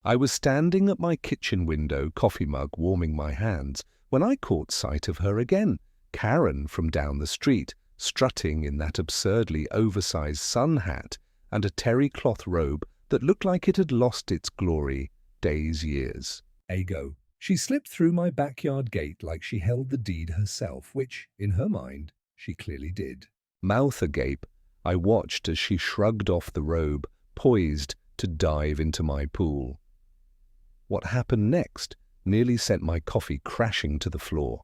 I was standing at my kitchen window, coffee mug warming my hands, when I caught sight of her again, Karen from down the street, strutting in that absurdly oversized sun hat and a terry cloth robe that looked like it had lost its glory days, years ago. She slipped through my backyard gate like she held the deed herself, which, in her mind, she clearly did. Mouth agape, I watched as she shrugged off the robe, poised to dive into my pool. What happened next nearly sent my coffee crashing to the floor.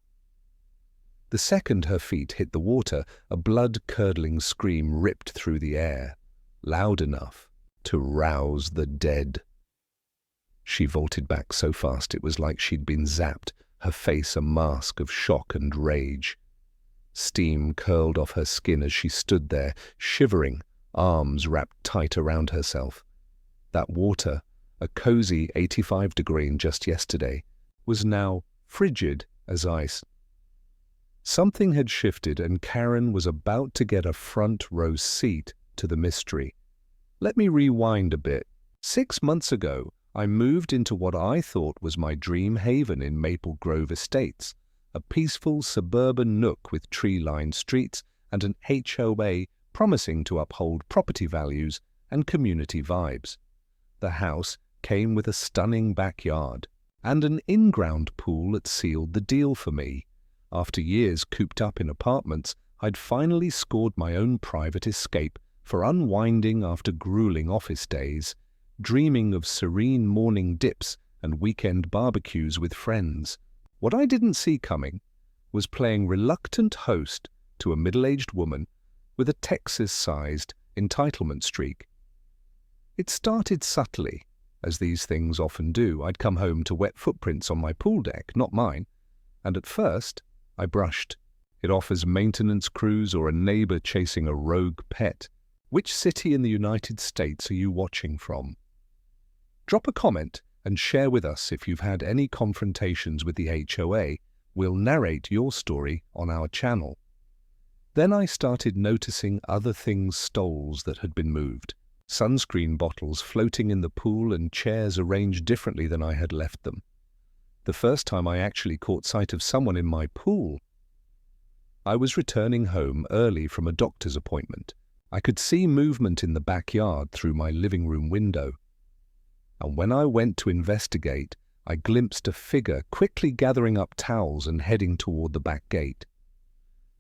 The second her feet hit the water, a blood-curdling scream ripped through the air, loud enough to rouse the dead. She vaulted back so fast it was like she'd been zapped, her face a mask of shock and rage. Steam curled off her skin as she stood there, shivering, arms wrapped tight around herself. That water, a cozy 85 degree just yesterday, was now frigid as ice. Something had shifted and Karen was about to get a front row seat to the mystery. Let me rewind a bit. 6 months ago, I moved into what I thought was my dream haven in Maple Grove Estates, a peaceful suburban nook with tree-lined streets and an HOA promising to uphold property values and community vibes. The house came with a stunning backyard and an in-ground pool that sealed the deal for me. After years cooped up in apartments, I'd finally scored my own private escape for unwinding after grueling office days, dreaming of serene morning dips and weekend barbecues with friends. What I didn't see coming was playing reluctant host to a middle-aged woman with a Texas-sized entitlement streak. It started subtly, as these things often do. I'd come home to wet footprints on my pool deck, not mine, and at first I brushed it off as maintenance crews or a neighbor chasing a rogue pet. Which city in the United States are you watching from? Drop a comment and share with us if you've had any confrontations with the HOA. We'll narrate your story on our channel. Then I started noticing other things, stoles that had been moved, sunscreen bottles floating in the pool and chairs arranged differently than I had left them. The first time I actually caught sight of someone in my pool. I was returning home early from a doctor's appointment. I could see movement in the backyard through my living room window. And when I went to investigate, I glimpsed a figure quickly gathering up towels and heading toward the back gate.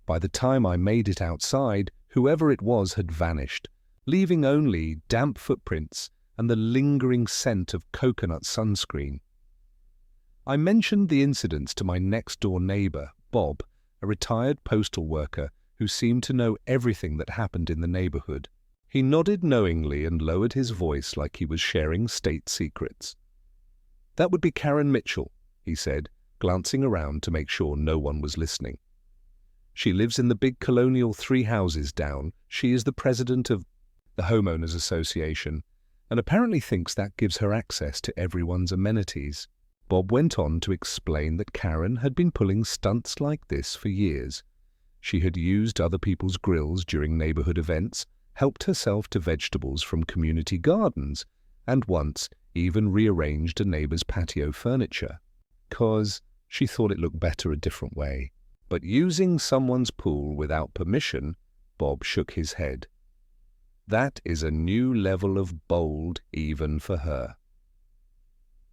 By the time I made it outside, whoever it was had vanished, leaving only damp footprints and the lingering scent of coconut sunscreen. I mentioned the incidents to my next-door neighbor, Bob, a retired postal worker who seemed to know everything that happened in the neighborhood. He nodded knowingly and lowered his voice like he was sharing state secrets. "That would be Karen Mitchell," he said, glancing around to make sure no one was listening. "She lives in the big colonial 3 houses down. She is the president of the Homeowners Association and apparently thinks that gives her access to everyone's amenities." Bob went on to explain that Karen had been pulling stunts like this for years. She had used other people's grills during neighborhood events, helped herself to vegetables from community gardens, and once even rearranged a neighbor's patio furniture, 'cause she thought it looked better a different way. But using someone's pool without permission, Bob shook his head. That is a new level of bold even for her.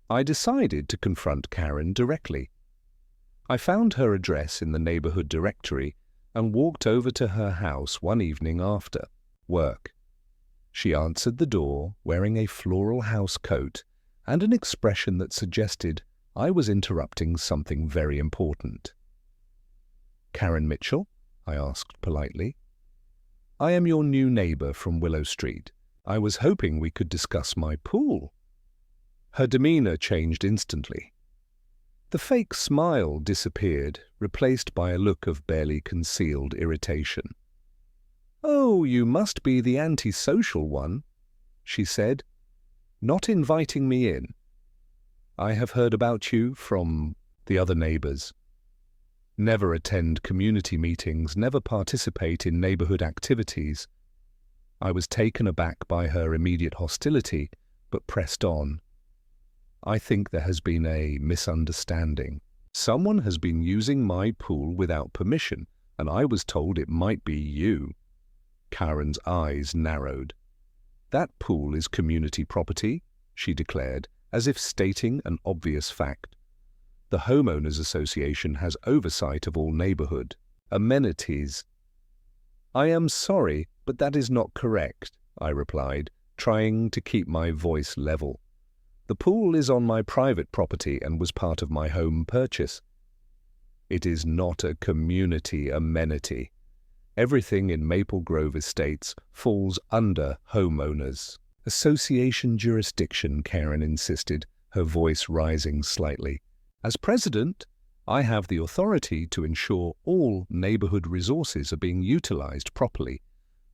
I decided to confront Karen directly. I found her address in the neighborhood directory and walked over to her house one evening after work. She answered the door wearing a floral house coat and an expression that suggested I was interrupting something very important. "Karen Mitchell?" I asked politely. "I am your new neighbor from Willow Street. I was hoping we could discuss my pool." Her demeanor changed instantly. The fake smile disappeared, replaced by a look of barely concealed irritation. "Oh, you must be the antisocial one," she said, "not inviting me in. I have heard about you from the other neighbors. Never attend community meetings, never participate in neighborhood activities." I was taken aback by her immediate hostility, but pressed on. I think there has been a misunderstanding. Someone has been using my pool without permission, and I was told it might be you." Karen's eyes narrowed. "That pool is community property," she declared, as if stating an obvious fact. "The Homeowners Association has oversight of all neighborhood amenities." "I am sorry, but that is not correct," I replied, trying to keep my voice level. "The pool is on my private property and was part of my home purchase." "It is not a community amenity. Everything in Maple Grove Estates falls under Homeowners Association jurisdiction," Karen insisted, her voice rising slightly. "As president, I have the authority to ensure all neighborhood resources are being utilized properly.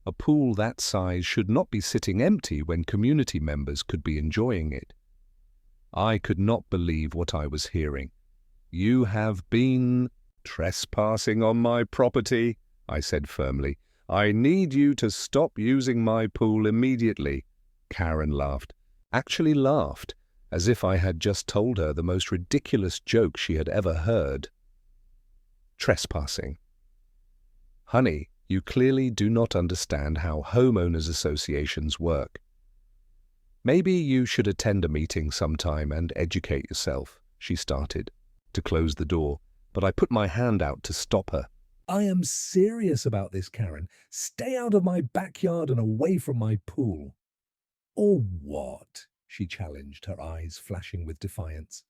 A pool that size should not be sitting empty when community members could be enjoying it." I could not believe what I was hearing. "You have been trespassing on my property," I said firmly. "I need you to stop using my pool immediately." Karen laughed. Actually laughed, as if I had just told her the most ridiculous joke she had ever heard. Trespassing. "Honey, you clearly do not understand how homeowners associations work. Maybe you should attend a meeting sometime and educate yourself," she started to close the door, but I put my hand out to stop her. "I am serious about this, Karen. Stay out of my backyard and away from my pool." "Or what?" she challenged, her eyes flashing with defiance.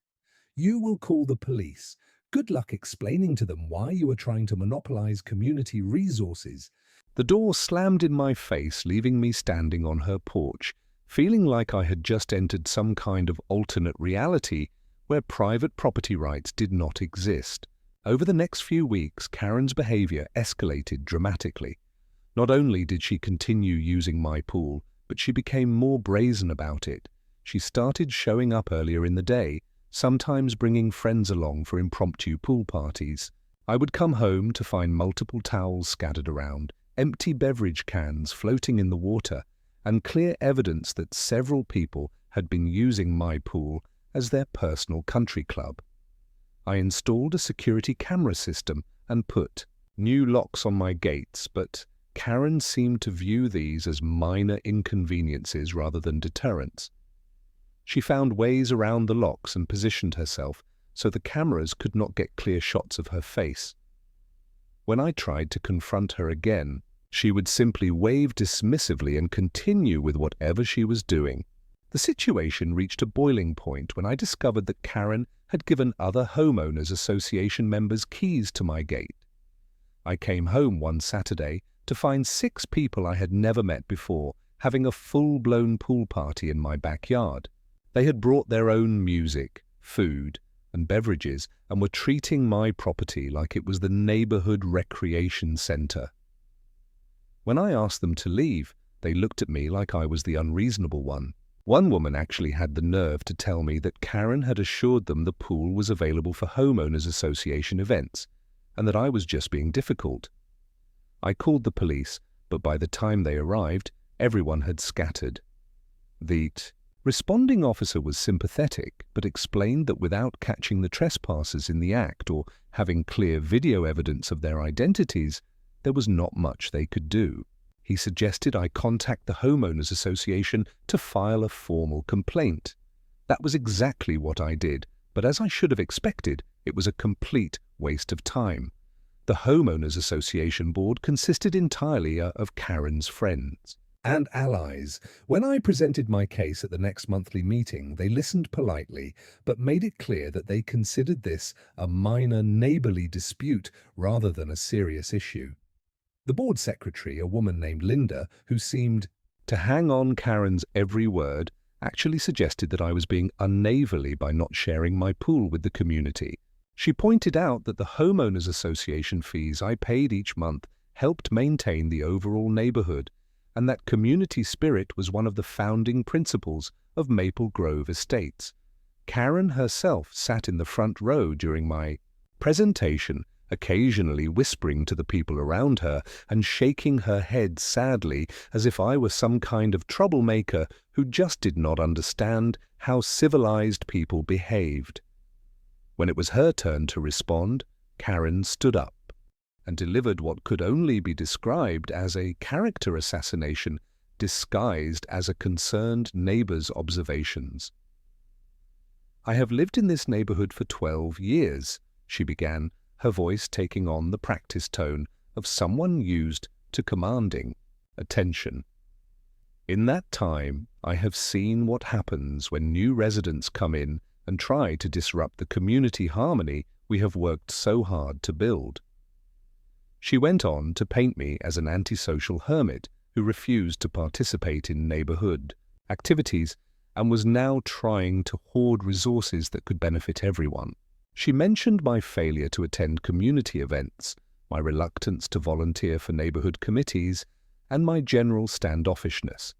"You will call the police. Good luck explaining to them why you are trying to monopolize community resources." The door slammed in my face, leaving me standing on her porch, feeling like I had just entered some kind of alternate reality where private property rights did not exist. Over the next few weeks, Karen's behavior escalated dramatically. Not only did she continue using my pool, but she became more brazen about it. She started showing up earlier in the day, sometimes bringing friends along for impromptu pool parties. I would come home to find multiple towels scattered around, empty beverage cans floating in the water, and clear evidence that several people had been using my pool as their personal country club. I installed a security camera system and put new locks on my gates, but Karen seemed to view these as minor inconveniences rather than deterrents. She found ways around the locks and positioned herself so the cameras could not get clear shots of her face. When I tried to confront her again, she would simply wave dismissively and continue with whatever she was doing. The situation reached a boiling point when I discovered that Karen had given other homeowners association members keys to my gate. I came home one Saturday to find 6 people I had never met before having a full-blown pool party in my backyard. They had brought their own music, food, and beverages and were treating my property like it was the neighborhood recreation center. When I asked them to leave, they looked at me like I was the unreasonable one. One woman actually had the nerve to tell me that Karen had assured them the pool was available for homeowners association events, and that I was just being difficult. I called the police, but by the time they arrived, everyone had scattered. The responding officer was sympathetic, but explained that without catching the trespassers in the act or having clear video evidence of their identities, there was not much they could do. He suggested I contact the Homeowners Association to file a formal complaint. That was exactly what I did, but as I should have expected, it was a complete waste of time. The Homeowners Association board consisted entirely of Karen's friends and allies. When I presented my case at the next monthly meeting, they listened politely, but made it clear that they considered this a minor neighborly dispute rather than a serious issue. The board secretary, a woman named Linda, who seemed to hang on Karen's every word, actually suggested that I was being unneighborly by not sharing my pool with the community. She pointed out that the Homeowners Association fees I paid each month helped maintain the overall neighborhood, and that community spirit was one of the founding principles of Maple Grove Estates. Karen herself sat in the front row during my presentation occasionally whispering to the people around her and shaking her head sadly as if I were some kind of troublemaker who just did not understand how civilized people behaved. When it was her turn to respond, Karen stood up and delivered what could only be described as a character assassination disguised as a concerned neighbor's observations. "I have lived in this neighborhood for 12 years, she began, her voice taking on the practice tone of someone used to commanding attention. "In that time, I have seen what happens when new residents come in and try to disrupt the community harmony we have worked so hard to build." She went on to paint me as an antisocial hermit who refused to participate in neighborhood activities and was now trying to hoard resources that could benefit everyone. She mentioned my failure to attend community events, my reluctance to volunteer for neighborhood committees, and my general standoffishness.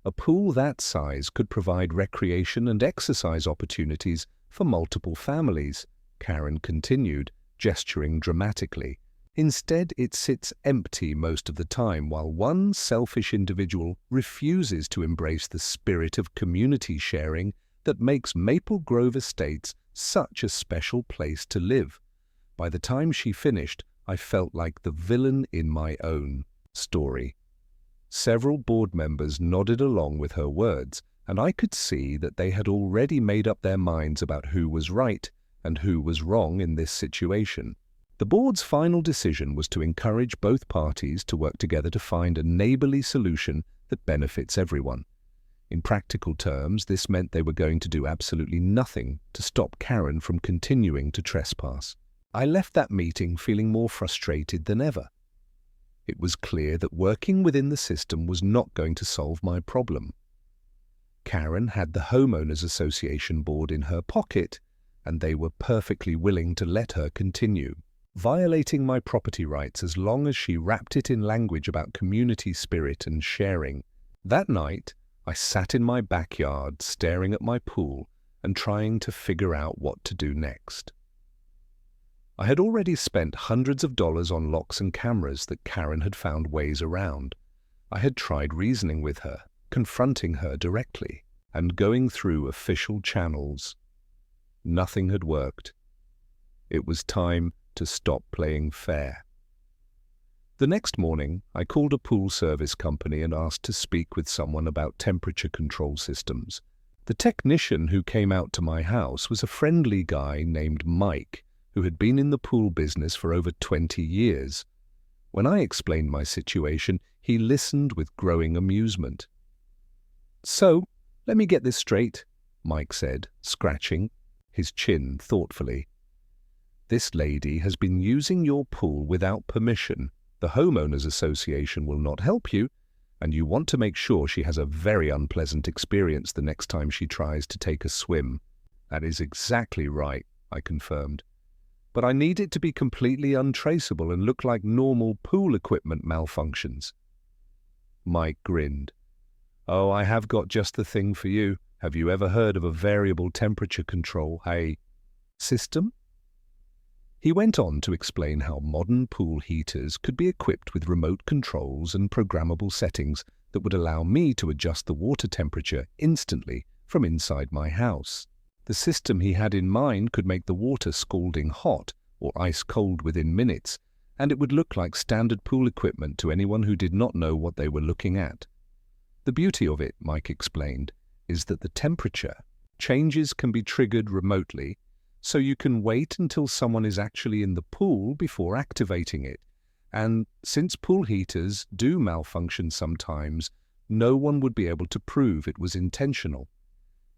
A pool that size could provide recreation and exercise opportunities for multiple families, Karen continued, gesturing dramatically. Instead, it sits empty most of the time while one selfish individual refuses to embrace the spirit of community sharing that makes Maple Grove Estates such a special place to live. By the time she finished, I felt like the villain in my own story. Several board members nodded along with her words, and I could see that they had already made up their minds about who was right and who was wrong in this situation. The board's final decision was to encourage both parties to work together to find a neighborly solution that benefits everyone. In practical terms, this meant they were going to do absolutely nothing to stop Karen from continuing to trespass. I left that meeting feeling more frustrated than ever. It was clear that working within the system was not going to solve my problem. Karen had the Homeowners Association board in her pocket, and they were perfectly willing to let her continue, violating my property rights as long as she wrapped it in language about community spirit and sharing. That night, I sat in my backyard staring at my pool and trying to figure out what to do next. I had already spent hundreds of dollars on locks and cameras that Karen had found ways around. I had tried reasoning with her, confronting her directly, and going through official channels. Nothing had worked. It was time to stop playing fair. The next morning, I called a pool service company and asked to speak with someone about temperature control systems. The technician who came out to my house was a friendly guy named Mike, who had been in the pool business for over 20 years. When I explained my situation, he listened with growing amusement. "So, let me get this straight," Mike said, scratching his chin thoughtfully. "This lady has been using your pool without permission. The Homeowners Association will not help you, and you want to make sure she has a very unpleasant experience the next time she tries to take a swim." "That is exactly right," I confirmed. "But I need it to be completely untraceable and look like normal pool equipment malfunctions." Mike grinned. "Oh, I have got just the thing for you. Have you ever heard of a variable temperature control, a system?" He went on to explain how modern pool heaters could be equipped with remote controls and programmable settings that would allow me to adjust the water temperature instantly from inside my house. The system he had in mind could make the water scalding hot or ice cold within minutes, and it would look like standard pool equipment to anyone who did not know what they were looking at. The beauty of it, Mike explained, is that the temperature changes can be triggered remotely, so you can wait until someone is actually in the pool before activating it. And since pool heaters do malfunction sometimes, no one would be able to prove it was intentional.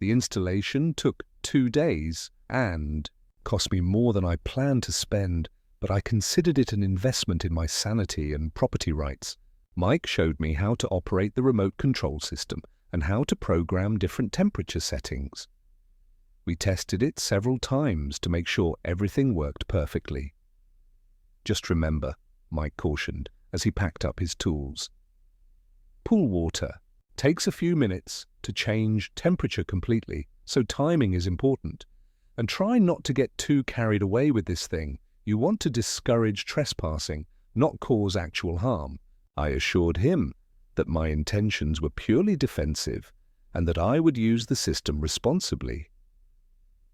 The installation took 2 days and cost me more than I planned to spend, but I considered it an investment in my sanity and property rights. Mike showed me how to operate the remote control system and how to program different temperature settings. We tested it several times to make sure everything worked perfectly. "Just remember," Mike cautioned as he packed up his tools, "pool water takes a few minutes to change temperature completely, so timing is important. And try not to get too carried away with this thing. You want to discourage trespassing, not cause actual harm." I assured him that my intentions were purely defensive and that I would use the system responsibly.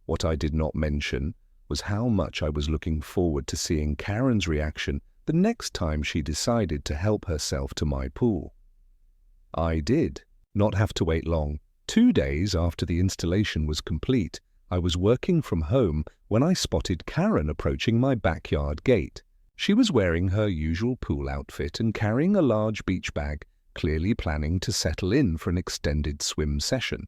What I did not mention was how much I was looking forward to seeing Karen's reaction the next time she decided to help herself to my pool. I did not have to wait long. 2 days after the installation was complete, I was working from home when I spotted Karen approaching my backyard gate. She was wearing her usual pool outfit and carrying a large beach bag, clearly planning to settle in for an extended swim session.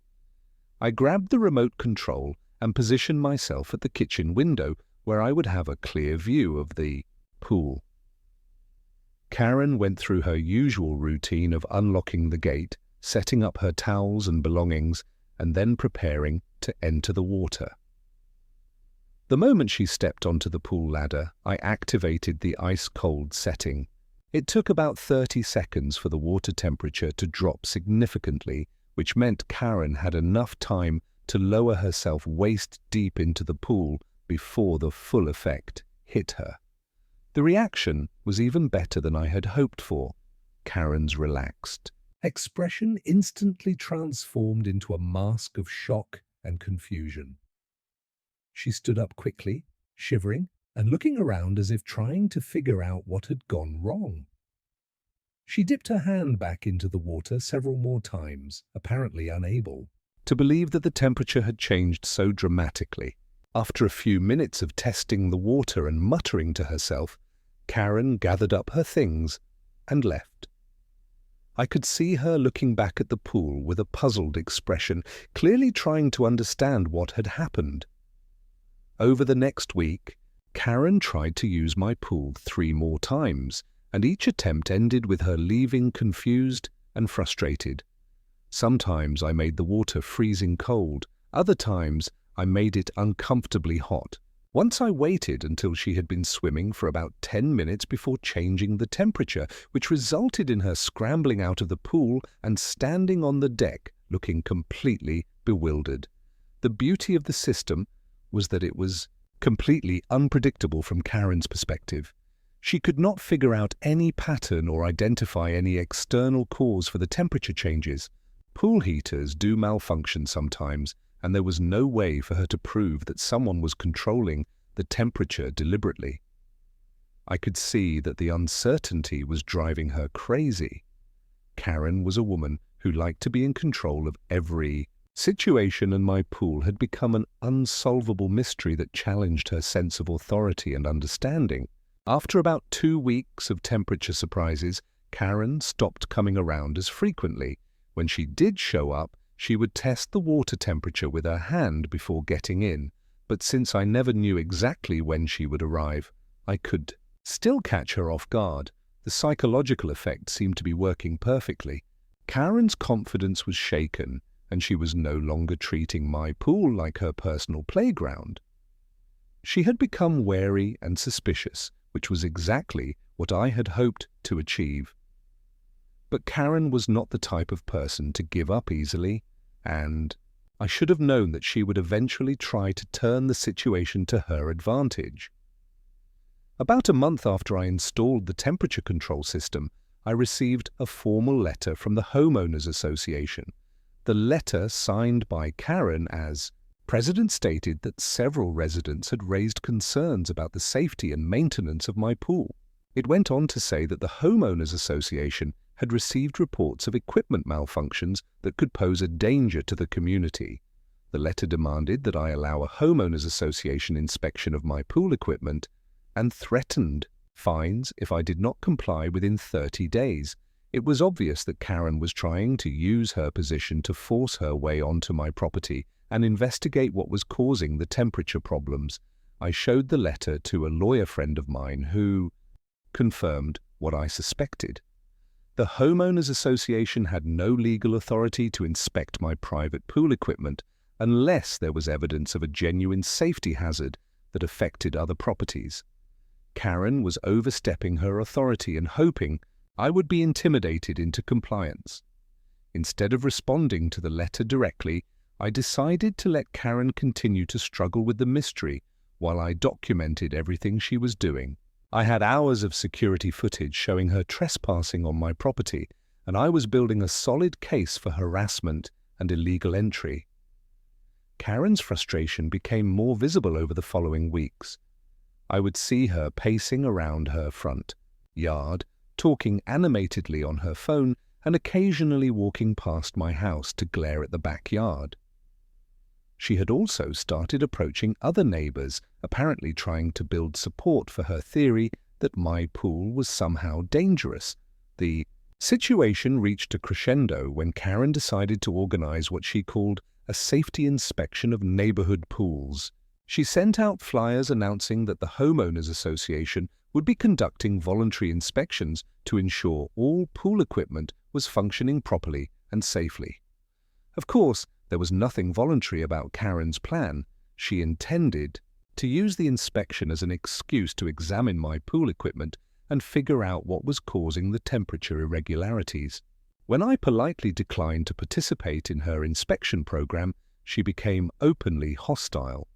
I grabbed the remote control and positioned myself at the kitchen window where I would have a clear view of the pool. Karen went through her usual routine of unlocking the gate, setting up her towels and belongings, and then preparing to enter the water. The moment she stepped onto the pool ladder, I activated the ice-cold setting. It took about 30 seconds for the water temperature to drop significantly, which meant Karen had enough time to lower herself waist-deep into the pool before the full effect hit her. The reaction was even better than I had hoped for. Karen's relaxed expression instantly transformed into a mask of shock and confusion. She stood up quickly, shivering, and looking around as if trying to figure out what had gone wrong. She dipped her hand back into the water several more times, apparently unable to believe that the temperature had changed so dramatically. After a few minutes of testing the water and muttering to herself, Karen gathered up her things and left. I could see her looking back at the pool with a puzzled expression, clearly trying to understand what had happened. Over the next week, Karen tried to use my pool 3 more times, and each attempt ended with her leaving confused and frustrated. Sometimes I made the water freezing cold, other times I made it uncomfortably hot. Once I waited until she had been swimming for about 10 minutes before changing the temperature, which resulted in her scrambling out of the pool and standing on the deck looking completely bewildered. The beauty of the system was that it was completely unpredictable from Karen's perspective. She could not figure out any pattern or identify any external cause for the temperature changes. Pool heaters do malfunction sometimes, and there was no way for her to prove that someone was controlling the temperature deliberately. I could see that the uncertainty was driving her crazy. Karen was a woman who liked to be in control of every situation, and my pool had become an unsolvable mystery that challenged her sense of authority and understanding. After about 2 weeks of temperature surprises, Karen stopped coming around as frequently. When she did show up, she would test the water temperature with her hand before getting in, but since I never knew exactly when she would arrive, I could still catch her off guard. The psychological effect seemed to be working perfectly. Karen's confidence was shaken, and she was no longer treating my pool like her personal playground. She had become wary and suspicious, which was exactly what I had hoped to achieve. But Karen was not the type of person to give up easily, and I should have known that she would eventually try to turn the situation to her advantage. About a month after I installed the temperature control system, I received a formal letter from the Homeowners Association. The letter, signed by Karen as President, stated that several residents had raised concerns about the safety and maintenance of my pool. It went on to say that the Homeowners Association had received reports of equipment malfunctions that could pose a danger to the community. The letter demanded that I allow a Homeowners Association inspection of my pool equipment and threatened fines if I did not comply within 30 days. It was obvious that Karen was trying to use her position to force her way onto my property and investigate what was causing the temperature problems. I showed the letter to a lawyer friend of mine who confirmed what I suspected. The Homeowners Association had no legal authority to inspect my private pool equipment unless there was evidence of a genuine safety hazard that affected other properties. Karen was overstepping her authority and hoping I would be intimidated into compliance. Instead of responding to the letter directly, I decided to let Karen continue to struggle with the mystery while I documented everything she was doing. I had hours of security footage showing her trespassing on my property, and I was building a solid case for harassment and illegal entry. Karen's frustration became more visible over the following weeks. I would see her pacing around her front yard, talking animatedly on her phone, and occasionally walking past my house to glare at the backyard. She had also started approaching other neighbors, apparently trying to build support for her theory that my pool was somehow dangerous. The situation reached a crescendo when Karen decided to organize what she called a safety inspection of neighborhood pools. She sent out flyers announcing that the Homeowners Association would be conducting voluntary inspections to ensure all pool equipment was functioning properly and safely. Of course, there was nothing voluntary about Karen's plan. She intended to use the inspection as an excuse to examine my pool equipment and figure out what was causing the temperature irregularities. When I politely declined to participate in her inspection program, she became openly hostile.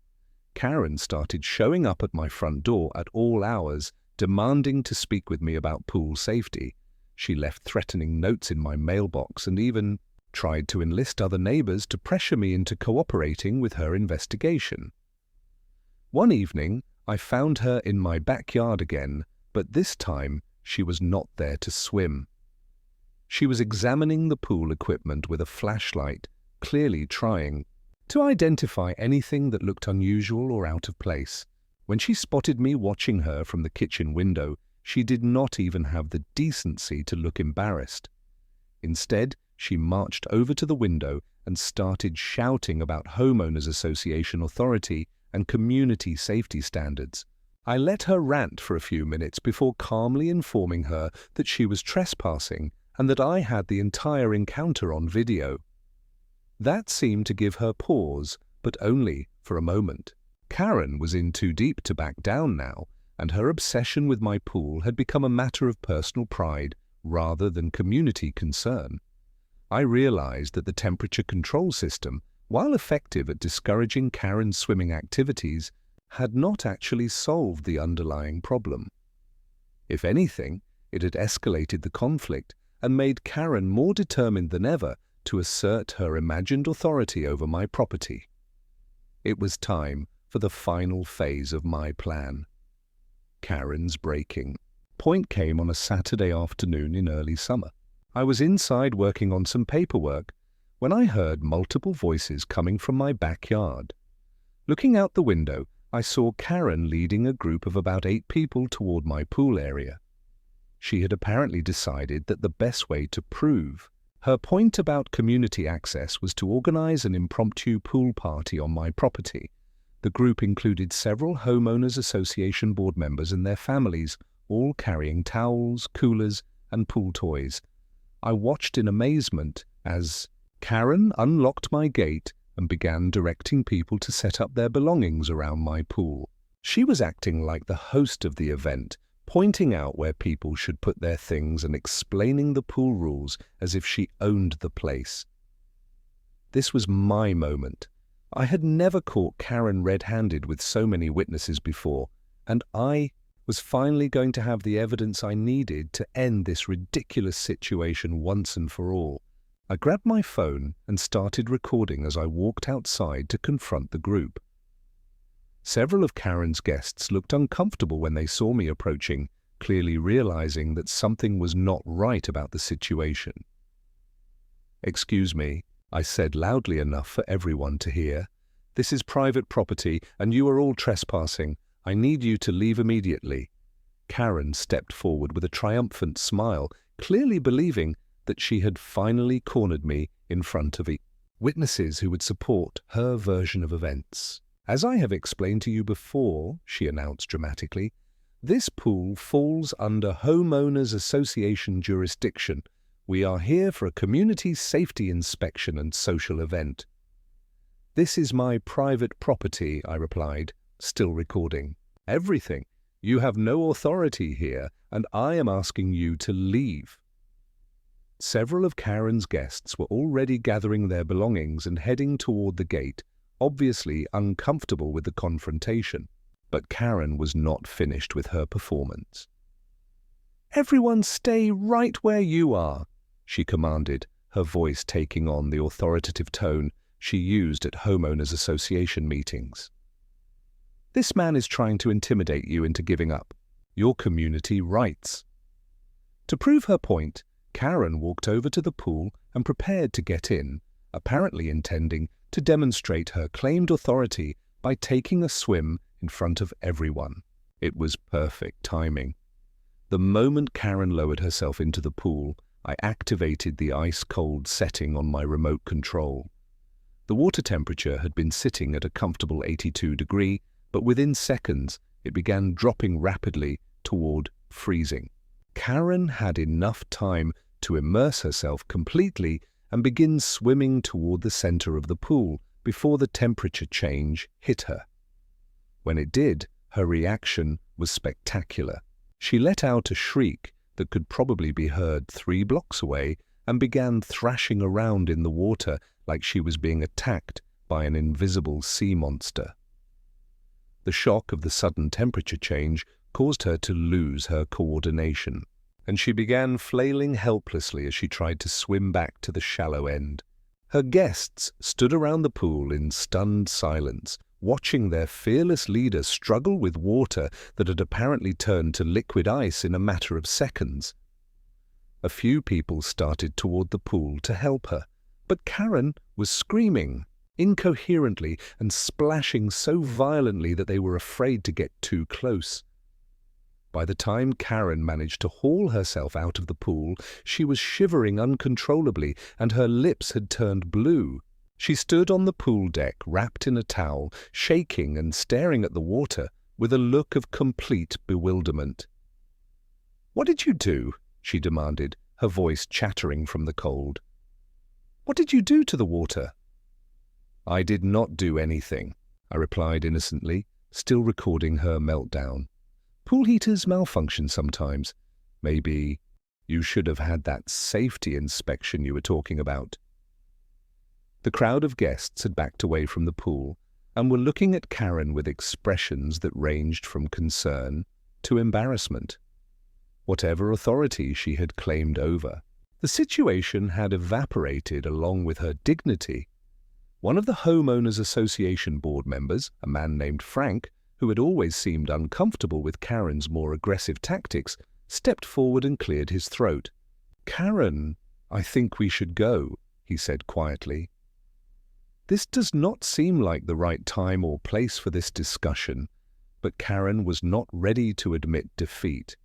Karen started showing up at my front door at all hours, demanding to speak with me about pool safety. She left threatening notes in my mailbox and even tried to enlist other neighbors to pressure me into cooperating with her investigation. One evening, I found her in my backyard again, but this time she was not there to swim. She was examining the pool equipment with a flashlight, clearly trying to identify anything that looked unusual or out of place. When she spotted me watching her from the kitchen window, she did not even have the decency to look embarrassed. Instead, she marched over to the window and started shouting about Homeowners Association authority and community safety standards. I let her rant for a few minutes before calmly informing her that she was trespassing and that I had the entire encounter on video. That seemed to give her pause, but only for a moment. Karen was in too deep to back down now, and her obsession with my pool had become a matter of personal pride rather than community concern. I realized that the temperature control system, while effective at discouraging Karen's swimming activities, had not actually solved the underlying problem. If anything, it had escalated the conflict and made Karen more determined than ever to assert her imagined authority over my property. It was time for the final phase of my plan. Karen's breaking point came on a Saturday afternoon in early summer. I was inside working on some paperwork when I heard multiple voices coming from my backyard. Looking out the window, I saw Karen leading a group of about 8 people toward my pool area. She had apparently decided that the best way to prove her point about community access was to organize an impromptu pool party on my property. The group included several Homeowners Association board members and their families, all carrying towels, coolers, and pool toys. I watched in amazement as Karen unlocked my gate and began directing people to set up their belongings around my pool. She was acting like the host of the event, pointing out where people should put their things and explaining the pool rules as if she owned the place. This was my moment. I had never caught Karen red-handed with so many witnesses before, and I was finally going to have the evidence I needed to end this ridiculous situation once and for all. I grabbed my phone and started recording as I walked outside to confront the group. Several of Karen's guests looked uncomfortable when they saw me approaching, clearly realizing that something was not right about the situation. "Excuse me," I said loudly enough for everyone to hear. "This is private property and you are all trespassing. I need you to leave immediately." Karen stepped forward with a triumphant smile, clearly believing that she had finally cornered me in front of witnesses who would support her version of events. "As I have explained to you before," she announced dramatically, "this pool falls under Homeowners Association jurisdiction. We are here for a community safety inspection and social event." "This is my private property," I replied, still recording. "Everything. You have no authority here, and I am asking you to leave." Several of Karen's guests were already gathering their belongings and heading toward the gate, obviously uncomfortable with the confrontation. But Karen was not finished with her performance. "Everyone stay right where you are," she commanded, her voice taking on the authoritative tone she used at homeowners association meetings. "This man is trying to intimidate you into giving up your community rights." To prove her point, Karen walked over to the pool and prepared to get in, apparently intending to demonstrate her claimed authority by taking a swim in front of everyone. It was perfect timing. The moment Karen lowered herself into the pool, I activated the ice-cold setting on my remote control. The water temperature had been sitting at a comfortable 82 degrees, but within seconds it began dropping rapidly toward freezing. Karen had enough time to immerse herself completely and begin swimming toward the center of the pool before the temperature change hit her. When it did, her reaction was spectacular. She let out a shriek that could probably be heard 3 blocks away and began thrashing around in the water like she was being attacked by an invisible sea monster. The shock of the sudden temperature change caused her to lose her coordination, and she began flailing helplessly as she tried to swim back to the shallow end. Her guests stood around the pool in stunned silence, watching their fearless leader struggle with water that had apparently turned to liquid ice in a matter of seconds. A few people started toward the pool to help her, but Karen was screaming incoherently and splashing so violently that they were afraid to get too close. By the time Karen managed to haul herself out of the pool, she was shivering uncontrollably and her lips had turned blue. She stood on the pool deck, wrapped in a towel, shaking and staring at the water with a look of complete bewilderment. "What did you do?" she demanded, her voice chattering from the cold. "What did you do to the water?" "I did not do anything," I replied innocently, still recording her meltdown. "Pool heaters malfunction sometimes. Maybe you should have had that safety inspection you were talking about." The crowd of guests had backed away from the pool and were looking at Karen with expressions that ranged from concern to embarrassment. Whatever authority she had claimed over, the situation had evaporated along with her dignity. One of the Homeowners Association board members, a man named Frank, who had always seemed uncomfortable with Karen's more aggressive tactics, stepped forward and cleared his throat. "Karen, I think we should go," he said quietly. This does not seem like the right time or place for this discussion, but Karen was not ready to admit defeat.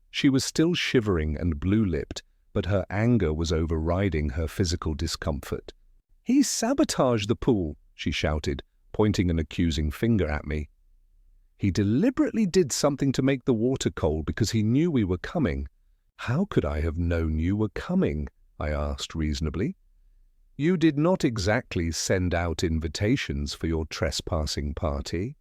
She was still shivering and blue-lipped, but her anger was overriding her physical discomfort. "He sabotaged the pool," she shouted, pointing an accusing finger at me. "He deliberately did something to make the water cold because he knew we were coming." "How could I have known you were coming?" I asked reasonably. "You did not exactly send out invitations for your trespassing party."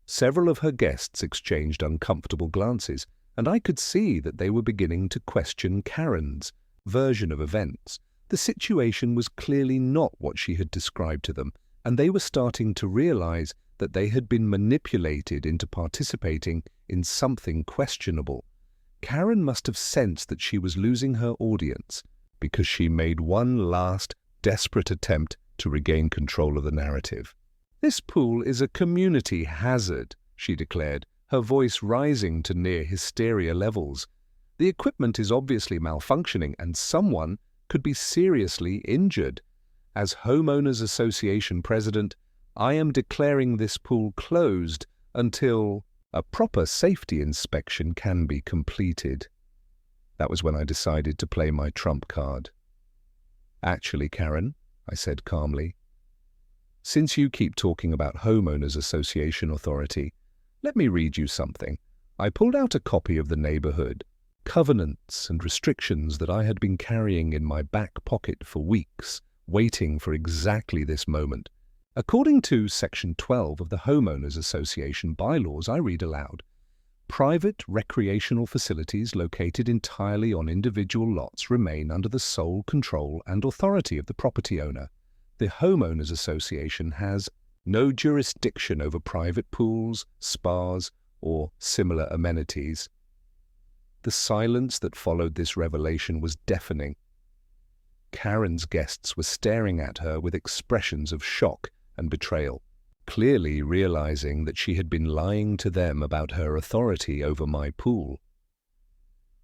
Several of her guests exchanged uncomfortable glances, and I could see that they were beginning to question Karen's version of events. The situation was clearly not what she had described to them, and they were starting to realize that they had been manipulated into participating in something questionable. Karen must have sensed that she was losing her audience, because she made one last, desperate attempt to regain control of the narrative. "This pool is a community hazard," she declared, her voice rising to near hysteria levels. "The equipment is obviously malfunctioning and someone could be seriously injured. As Homeowners Association President, I am declaring this pool closed until a proper safety inspection can be completed." That was when I decided to play my trump card. "Actually, Karen," I said calmly, "since you keep talking about Homeowners Association authority, let me read you something." I pulled out a copy of the neighborhood covenants and restrictions that I had been carrying in my back pocket for weeks, waiting for exactly this moment. According to Section 12 of the Homeowners Association bylaws, I read aloud, "Private recreational facilities located entirely on individual lots remain under the sole control and authority of the property owner. The Homeowners Association has No jurisdiction over private pools, spas, or similar amenities. The silence that followed this revelation was deafening. Karen's guests were staring at her with expressions of shock and betrayal, clearly realizing that she had been lying to them about her authority over my pool.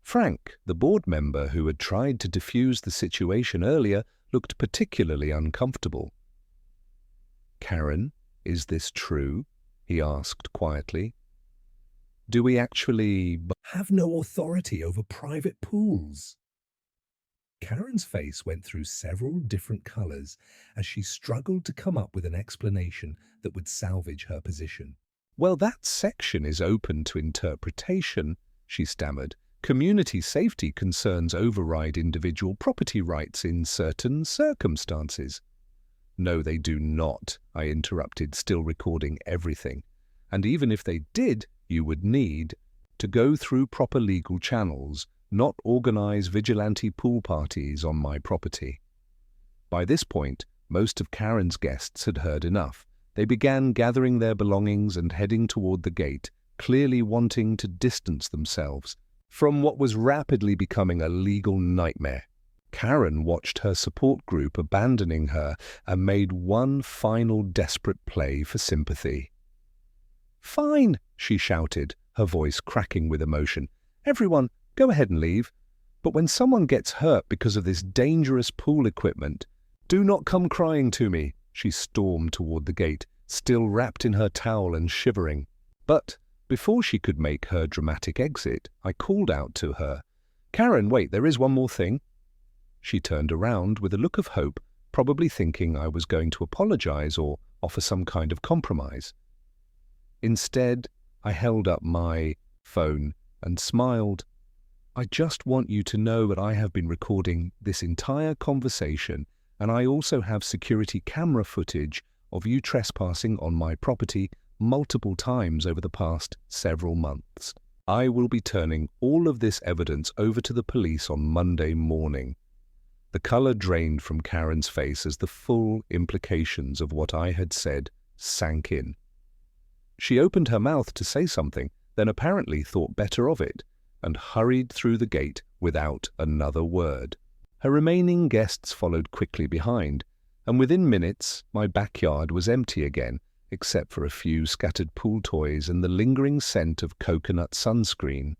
Frank, the board member who had tried to defuse the situation earlier, looked particularly uncomfortable. "Karen, is this true?" he asked quietly. "Do we actually have no authority over private pools?" Karen's face went through several different colors as she struggled to come up with an explanation that would salvage her position. "Well, that section is open to interpretation," she stammered. "Community safety concerns override individual property rights in certain circumstances." "No, they do not," I interrupted, still recording everything. "And even if they did, you would need to go through proper legal channels, not organize vigilante pool parties on my property." By this point, most of Karen's guests had heard enough. They began gathering their belongings and heading toward the gate, clearly wanting to distance themselves from what was rapidly becoming a legal nightmare. Karen watched her support group abandoning her and made one final desperate play for sympathy. "Fine," she shouted, her voice cracking with emotion. "Everyone, go ahead and leave. But when someone gets hurt because of this dangerous pool equipment, do not come crying to me." She stormed toward the gate, still wrapped in her towel and shivering. But before she could make her dramatic exit, I called out to her, "Karen, wait, there is one more thing." She turned around with a look of hope, probably thinking I was going to apologize or offer some kind of compromise. Instead, I held up my phone and smiled. "I just want you to know that I have been recording this entire conversation, and I also have security camera footage of you trespassing on my property multiple times over the past several months. I will be turning all of this evidence over to the police on Monday morning." The color drained from Karen's face as the full implications of what I had said sank in. She opened her mouth to say something, then apparently thought better of it, and hurried through the gate without another word. Her remaining guests followed quickly behind, and within minutes my backyard was empty again, except for a few scattered pool toys and the lingering scent of coconut sunscreen.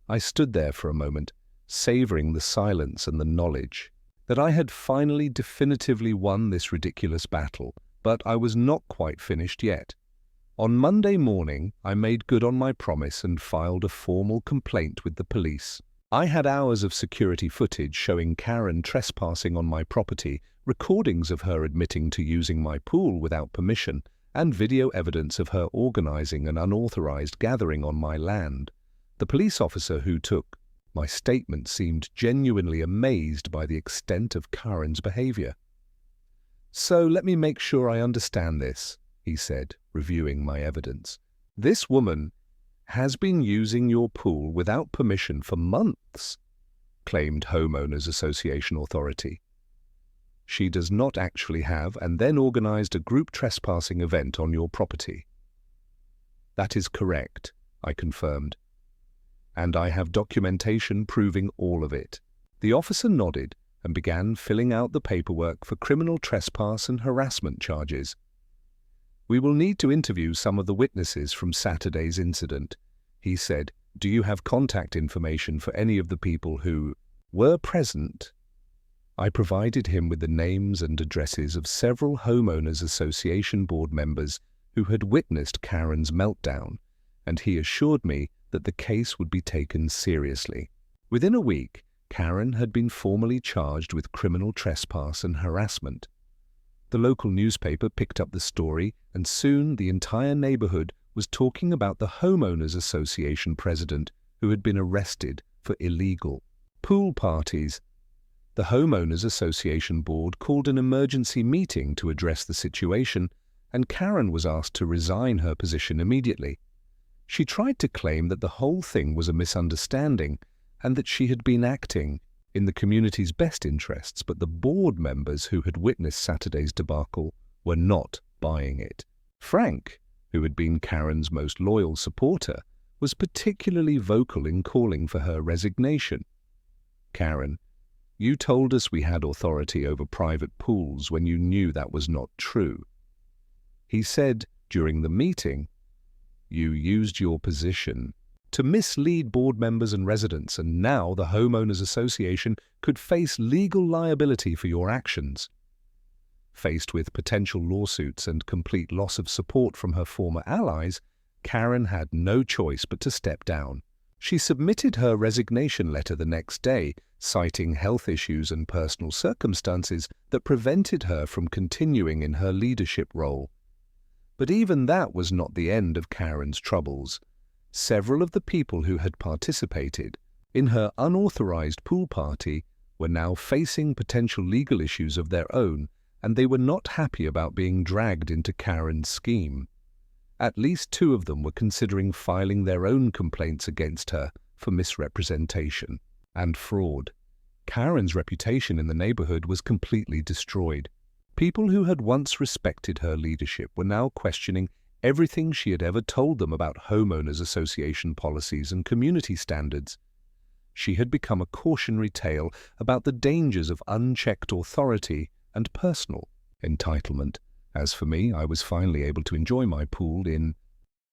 I stood there for a moment, savoring the silence and the knowledge that I had finally definitively won this ridiculous battle, but I was not quite finished yet. On Monday morning, I made good on my promise and filed a formal complaint with the police. I had hours of security footage showing Karen trespassing on my property, recordings of her admitting to using my pool without permission, and video evidence of her organizing an unauthorized gathering on my land. The police officer who took my statement seemed genuinely amazed by the extent of Karen's behavior. "So let me make sure I understand this," he said, reviewing my evidence. "This woman has been using your pool without permission for months," claimed Homeowners Association Authority. "She does not actually have, and then organized a group trespassing event on your property." "That is correct," I confirmed. "And I have documentation proving all of it." The officer nodded and began filling out the paperwork for criminal trespass and harassment charges. "We will need to interview some of the witnesses from Saturday's incident," he said. "Do you have contact information for any of the people who were present?" I provided him with the names and addresses of several Homeowners Association board members who had witnessed Karen's meltdown, and he assured me that the case would be taken seriously. Within a week, Karen had been formally charged with criminal trespass and harassment. The local newspaper picked up the story, and soon the entire neighborhood was talking about the Homeowners Association president who had been arrested for illegal pool parties. The Homeowners Association board called an emergency meeting to address the situation, and Karen was asked to resign her position immediately. She tried to claim that the whole thing was a misunderstanding and that she had been acting in the community's best interests, but the board members who had witnessed Saturday's debacle were not buying it. Frank, who had been Karen's most loyal supporter, was particularly vocal in calling for her resignation. "Karen, you told us we had authority over private pools when you knew that was not true." He said during the meeting, "You used your position to mislead board members and residents, and now the Homeowners Association could face legal liability for your actions." Faced with potential lawsuits and complete loss of support from her former allies, Karen had no choice but to step down. She submitted her resignation letter the next day, citing health issues and personal circumstances that prevented her from continuing in her leadership role. But even that was not the end of Karen's troubles. Several of the people who had participated in her unauthorized pool party were now facing potential legal issues of their own, and they were not happy about being dragged into Karen's scheme. At least 2 of them were considering filing their own complaints against her for misrepresentation and fraud. Karen's reputation in the neighborhood was completely destroyed. People who had once respected her leadership were now questioning everything she had ever told them about homeowners association policies and community standards. She had become a cautionary tale about the dangers of unchecked authority and personal entitlement. As for me, I was finally able to enjoy my pool in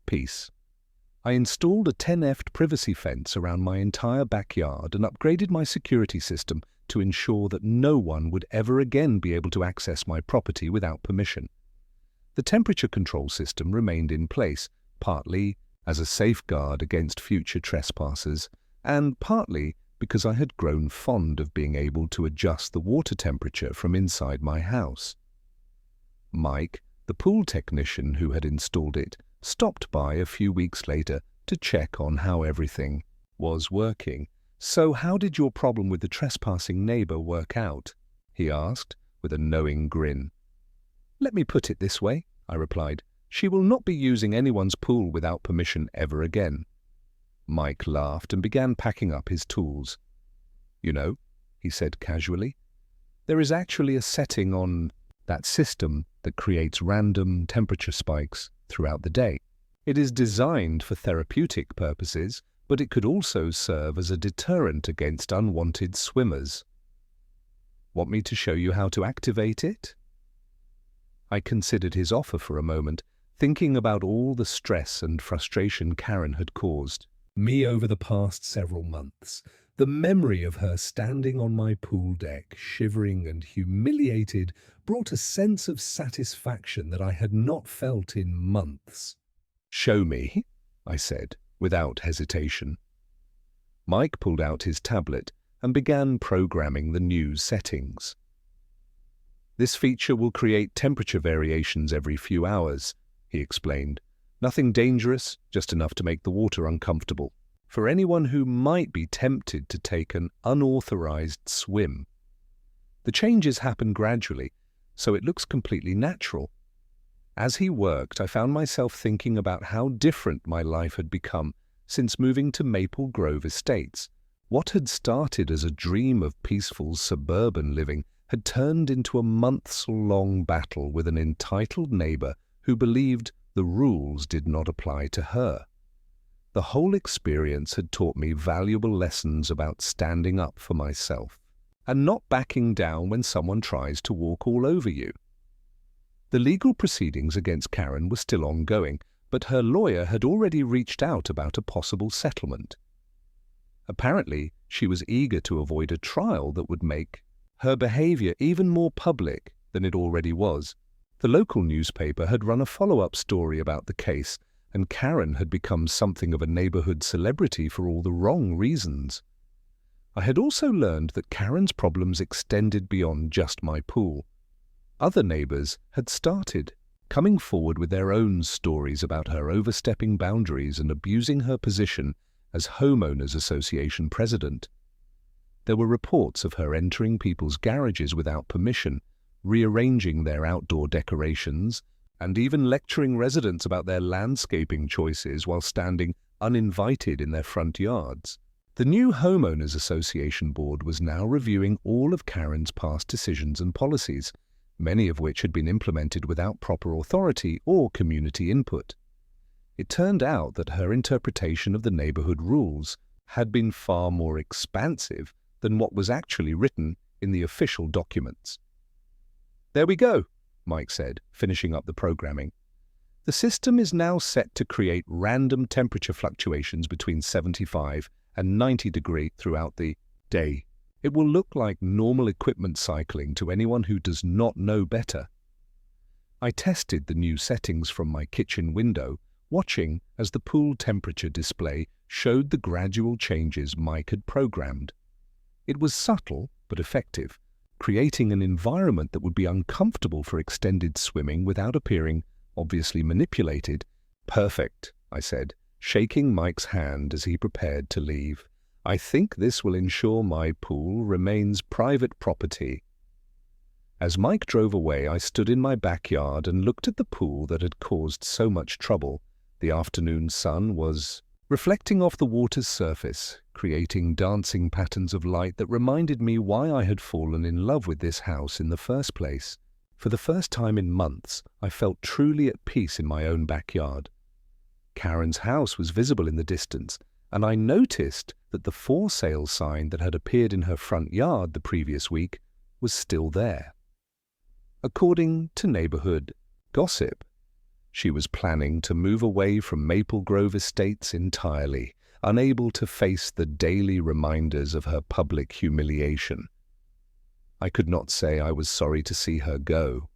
peace. I installed a 10-ft privacy fence around my entire backyard and upgraded my security system to ensure that no one would ever again be able to access my property without permission. The temperature control system remained in place, partly as a safeguard against future trespassers, and partly because I had grown fond of being able to adjust the water temperature from inside my house. Mike, the pool technician who had installed it, stopped by a few weeks later to check on how everything was working. "So how did your problem with the trespassing neighbor work out?" he asked, with a knowing grin. "Let me put it this way," I replied. "She will not be using anyone's pool without permission ever again." Mike laughed and began packing up his tools. "You know," he said casually, "there is actually a setting on that system that creates random temperature spikes throughout the day. It is designed for therapeutic purposes, but it could also serve as a deterrent against unwanted swimmers. Want me to show you how to activate it?" I considered his offer for a moment, thinking about all the stress and frustration Karen had caused me over the past several months. The memory of her standing on my pool deck, shivering and humiliated, brought a sense of satisfaction that I had not felt in months. "Show me," I said, without hesitation. Mike pulled out his tablet and began programming the new settings. "This feature will create temperature variations every few hours," he explained. "Nothing dangerous, just enough to make the water uncomfortable for anyone who might be tempted to take an unauthorized swim. The changes happen gradually, so it looks completely natural." As he worked, I found myself thinking about how different my life had become since moving to Maple Grove Estates. What had started as a dream of peaceful suburban living had turned into a months-long battle with an entitled neighbor who believed the rules did not apply to her. The whole experience had taught me valuable lessons about standing up for myself and not backing down when someone tries to walk all over you. The legal proceedings against Karen were still ongoing, but her lawyer had already reached out about a possible settlement. Apparently, she was eager to avoid a trial that would make her behavior even more public than it already was. The local newspaper had run a follow-up story about the case, and Karen had become something of a neighborhood celebrity for all the wrong reasons. I had also learned that Karen's problems extended beyond just my pool. Other neighbors had started coming forward with their own stories about her overstepping boundaries and abusing her position as Homeowners Association president. There were reports of her entering people's garages without permission, rearranging their outdoor decorations, and even lecturing residents about their landscaping choices while standing uninvited in their front yards. The new Homeowners Association board was now reviewing all of Karen's past decisions and policies. many of which had been implemented without proper authority or community input. It turned out that her interpretation of the neighborhood rules had been far more expansive than what was actually written in the official documents. "There we go," Mike said, finishing up the programming. "The system is now set to create random temperature fluctuations between 75 and 90 degrees throughout the day. It will look like normal equipment cycling to anyone who does not know better." I tested the new settings from my kitchen window, watching as the pool temperature display showed the gradual changes Mike had programmed. It was subtle but effective, creating an environment that would be uncomfortable for extended swimming without appearing obviously manipulated. "Perfect," I said, shaking Mike's hand as he prepared to leave. "I think this will ensure my pool remains private property." As Mike drove away, I stood in my backyard and looked at the pool that had caused so much trouble. The afternoon sun was reflecting off the water's surface, creating dancing patterns of light that reminded me why I had fallen in love with this house in the first place. For the first time in months, I felt truly at peace in my own backyard. Karen's house was visible in the distance, and I noticed that the for sale sign that had appeared in her front yard the previous week was still there. According to neighborhood gossip, she was planning to move away from Maple Grove Estates entirely, unable to face the daily reminders of her public humiliation. I could not say I was sorry to see her go.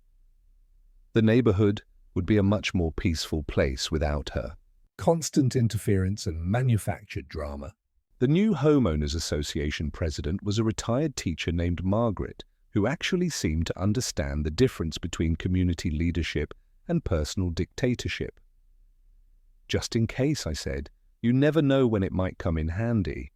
The neighborhood would be a much more peaceful place without her. Constant interference and manufactured drama. The new Homeowners Association president was a retired teacher named Margaret, who actually seemed to understand the difference between community leadership and personal dictatorship. "Just in case," I said, "you never know when it might come in handy."